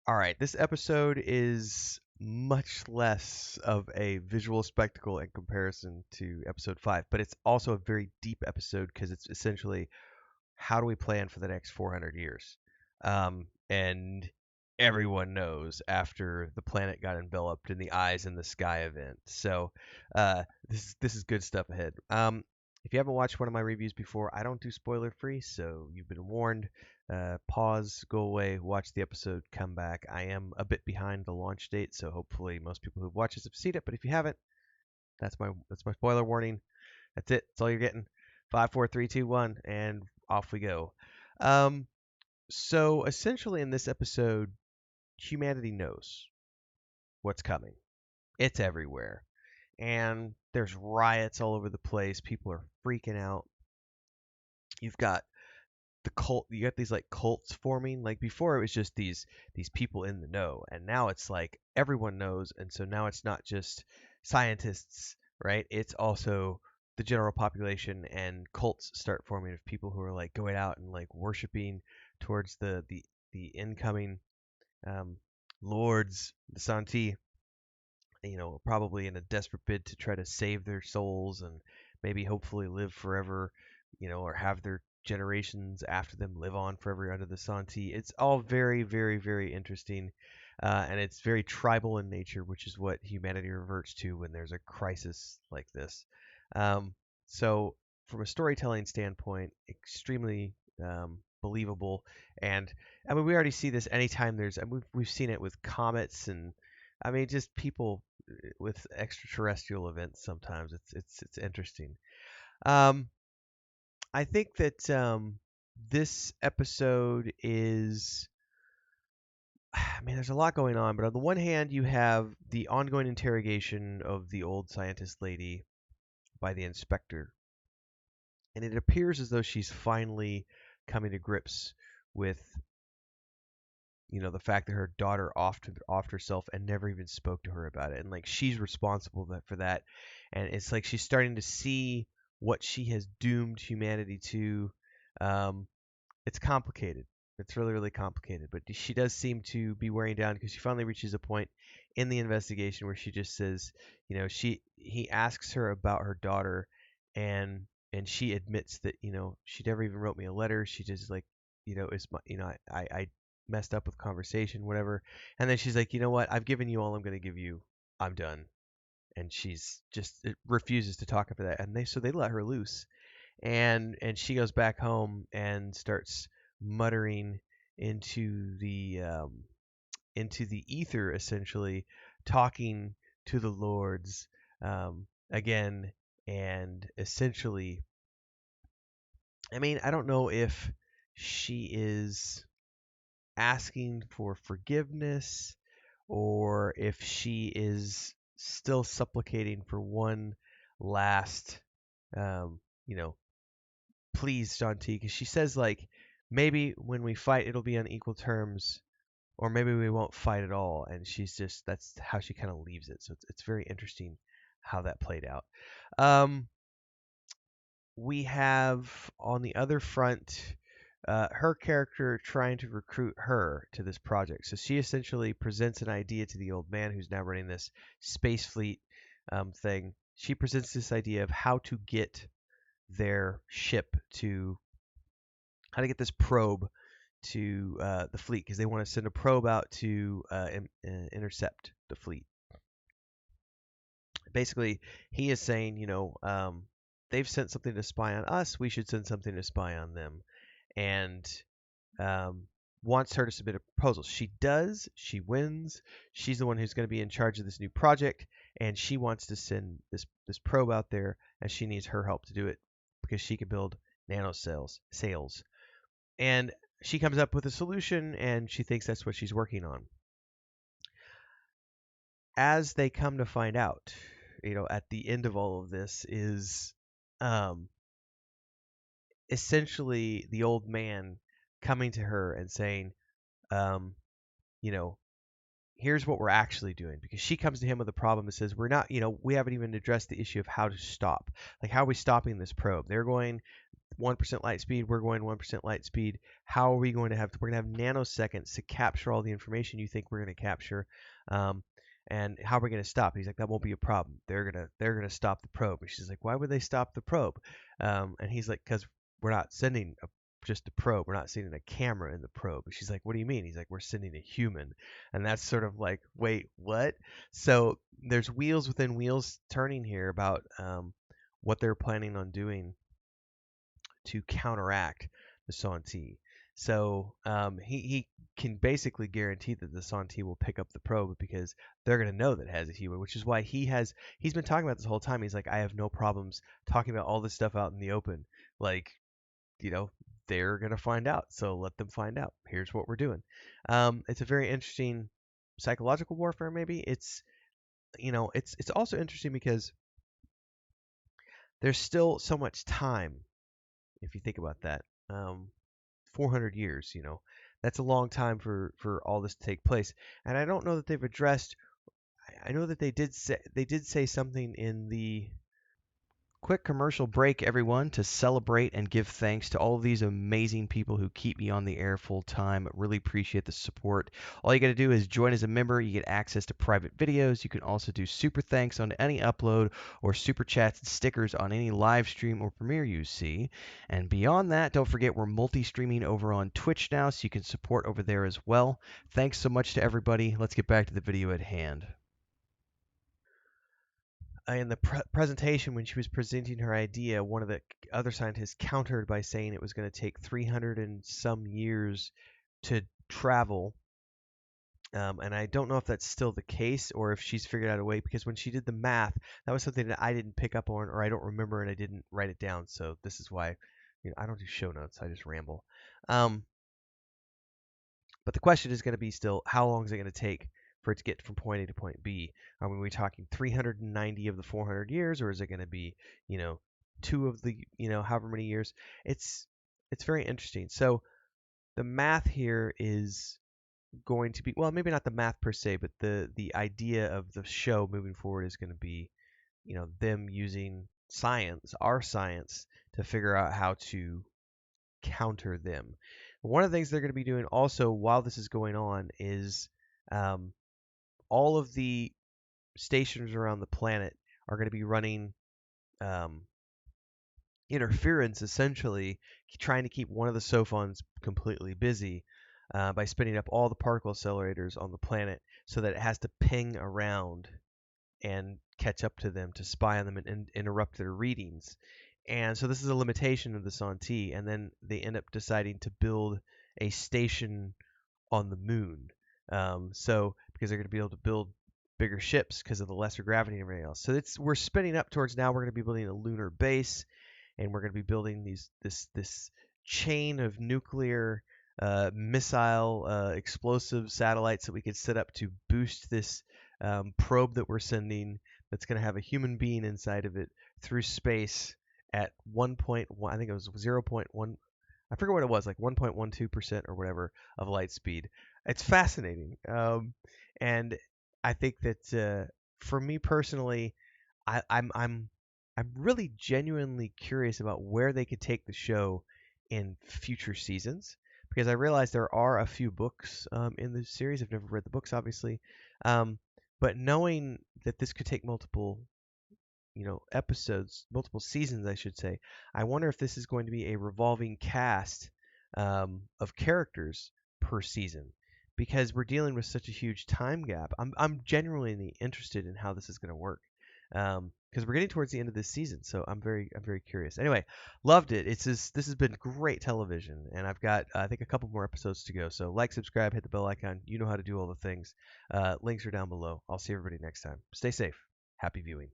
All right, this episode is much less of a visual spectacle in comparison to episode 5, but it's also a very deep episode because it's essentially how do we plan for the next 400 years? And everyone knows after the planet got enveloped in the Eyes in the Sky event. So this is good stuff ahead. If you haven't watched one of my reviews before, I don't do spoiler free, so you've been warned. Pause, go away, watch the episode, come back. I am a bit behind the launch date, so hopefully most people who've watched this have seen it. But if you haven't, that's my spoiler warning. That's it. That's all you're getting. Five, four, three, two, one, and off we go. Um, so essentially, in this episode, humanity knows what's coming. It's everywhere, and there's riots all over the place. People are freaking out. You've got the cult. You got these like cults forming. Like before, it was just these people in the know, and now it's like everyone knows, and so now it's not just scientists, right? It's also the general population, and cults start forming of people who are like going out and like worshiping towards the incoming um, lords, the Santi, probably in a desperate bid to try to save their souls and maybe hopefully live forever, or have their generations after them live on forever under the Santi. It's all very, very, very interesting. And it's very tribal in nature, which is what humanity reverts to when there's a crisis like this. Um, so, from a storytelling standpoint, extremely believable. And I mean, we already see this anytime there's, and we've seen it with comets and I mean, just people with extraterrestrial events sometimes. It's interesting. Um, I think that this episode is. I mean, there's a lot going on, but on the one hand, you have the ongoing interrogation of the old scientist lady by the inspector, and it appears as though she's finally coming to grips with the fact that her daughter offed herself and never even spoke to her about it, and like she's responsible for that, and it's like she's starting to see what she has doomed humanity to. Um, it's complicated. It's really, really complicated, but she does seem to be wearing down because she finally reaches a point in the investigation where she just says, he asks her about her daughter, and she admits that she never even wrote me a letter. She just like is my I messed up with conversation, whatever. And then she's like, you know what? I've given you all I'm going to give you. I'm done. And she's just it refuses to talk after that. And they let her loose, and she goes back home and starts muttering into the um, into the ether, essentially talking to the lords again, and essentially, I mean, I don't know if she is asking for forgiveness or if she is still supplicating for one last, um, you know, please, Shanti, because she says like maybe when we fight it'll be on equal terms, or maybe we won't fight at all, and that's how she kind of leaves it. So it's very interesting how that played out. Um, we have on the other front her character trying to recruit her to this project. So she essentially presents an idea to the old man who's now running this space fleet thing. She presents this idea of their ship to how to get this probe to the fleet because they want to send a probe out to intercept the fleet. Basically, he is saying, they've sent something to spy on us. We should send something to spy on them, and um, wants her to submit a proposal. She does. She wins. She's the one who's going to be in charge of this new project, and she wants to send this probe out there, and she needs her help to do it because she can build nanocells sails. And she comes up with a solution, and she thinks that's what she's working on. As they come to find out, at the end of all of this is um, essentially the old man coming to her and saying, um, you know, here's what we're actually doing, because she comes to him with a problem and says, we're not, we haven't even addressed the issue of how to stop, like how are we stopping this probe. They're going 1% light speed, we're going 1% light speed. How are we going to have? We're going to have nanoseconds to capture all the information you think we're going to capture. Um, and how are we going to stop? He's like, that won't be a problem. They're gonna stop the probe. And she's like, why would they stop the probe? And he's like, because we're not sending just a probe. We're not sending a camera in the probe. And she's like, what do you mean? He's like, we're sending a human. And that's sort of like, wait, what? So there's wheels within wheels turning here about what they're planning on doing to counteract the Santee. So he can basically guarantee that the Santee will pick up the probe because they're going to know that it has a human, which is why he's been talking about this whole time. He's like, I have no problems talking about all this stuff out in the open. Like, you know, they're going to find out. So let them find out. Here's what we're doing. It's a very interesting psychological warfare. Maybe it's also interesting because there's still so much time if you think about that. 400 years, that's a long time for all this to take place. And I don't know that they've addressed. I know that they did say something in the Quick commercial break, everyone, to celebrate and give thanks to all of these amazing people who keep me on the air full time. Really appreciate the support. All you got to do is join as a member. You get access to private videos. You can also do super thanks on any upload or super chats and stickers on any live stream or premiere you see. And beyond that, don't forget we're multi streaming over on Twitch now, so you can support over there as well. Thanks so much to everybody. Let's get back to the video at hand. in the presentation when she was presenting her idea, one of the other scientists countered by saying it was going to take 300 and some years to travel. And I don't know if that's still the case or if she's figured out a way because when she did the math, that was something that I didn't pick up on or I don't remember and I didn't write it down. So this is why I don't do show notes. I just ramble. Um, but the question is going to be still, how long is it going to take for it to get from point A to point B? Are we talking 390 of the 400 years, or is it going to be, two of the, however many years? It's very interesting. So the math here is going to be, well, maybe not the math per se, but the idea of the show moving forward is going to be, them using science, our science, to figure out how to counter them. One of the things they're going to be doing also while this is going on is um, all of the stations around the planet are going to be running um, interference, essentially trying to keep one of the sophons completely busy by spinning up all the particle accelerators on the planet so that it has to ping around and catch up to them to spy on them and interrupt their readings. And so this is a limitation of the Santee. And then they end up deciding to build a station on the moon. So because they're going to be able to build bigger ships because of the lesser gravity and everything else. So we're spinning up towards now. We're going to be building a lunar base, and we're going to be building this chain of nuclear missile explosive satellites that we could set up to boost this probe that we're sending that's going to have a human being inside of it through space at 1.1, I think it was 0.1, I forget what it was, like 1.12% or whatever of light speed. It's fascinating. And I think that for me personally, I, I'm I'm I'm really genuinely curious about where they could take the show in future seasons because I realize there are a few books in the series. I've never read the books, obviously, um, but knowing that this could take multiple episodes, multiple seasons, I should say. I wonder if this is going to be a revolving cast of characters per season because we're dealing with such a huge time gap. I'm genuinely interested in how this is going to work because we're getting towards the end of this season, so I'm very curious. Anyway, loved it. This has been great television, and I've got I think a couple more episodes to go. So like, subscribe, hit the bell icon. You know how to do all the things. Links are down below. I'll see everybody next time. Stay safe. Happy viewing.